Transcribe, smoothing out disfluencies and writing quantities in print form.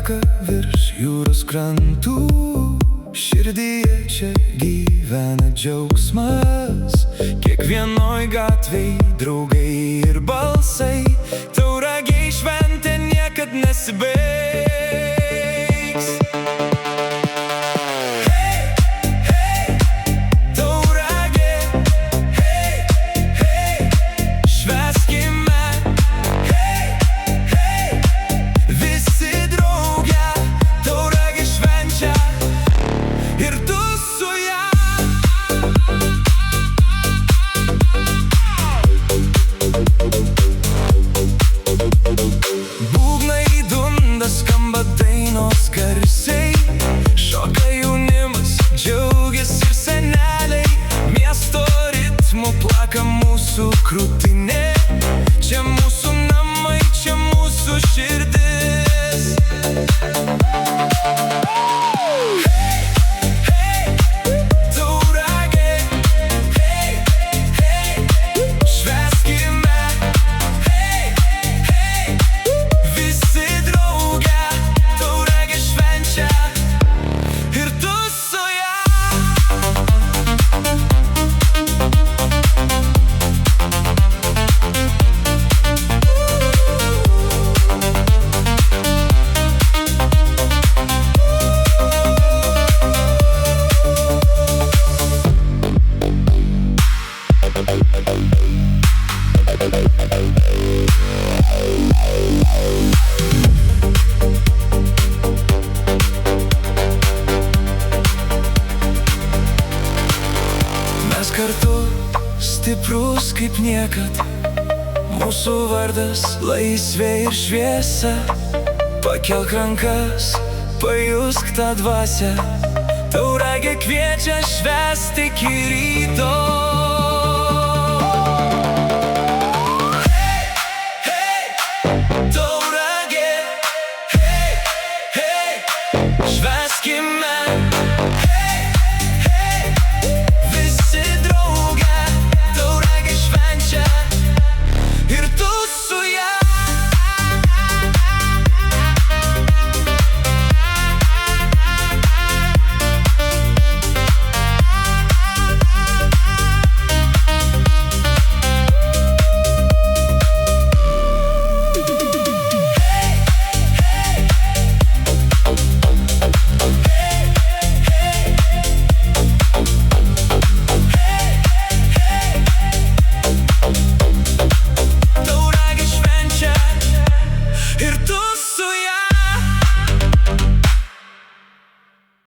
teka virš jūros krantų, širdyje čia gyvena džiaugsmas. Kiekvienoj gatvėj draugai ir balsai, Tauragėj šventė niekad nesibaigs. Skamba dainos garsiai, šoka jaunimas, džiaugiasi ir seneliai. Miesto ritmu plaka mūsų krūtinė, čia mūsų namai, čia mūsų širdis. Mes kartu stiprus kaip niekad, mūsų vardas laisvė ir šviesa. Pakelk rankas, pajusk tą dvasią, Tauragė kviečia švęsti iki ryto.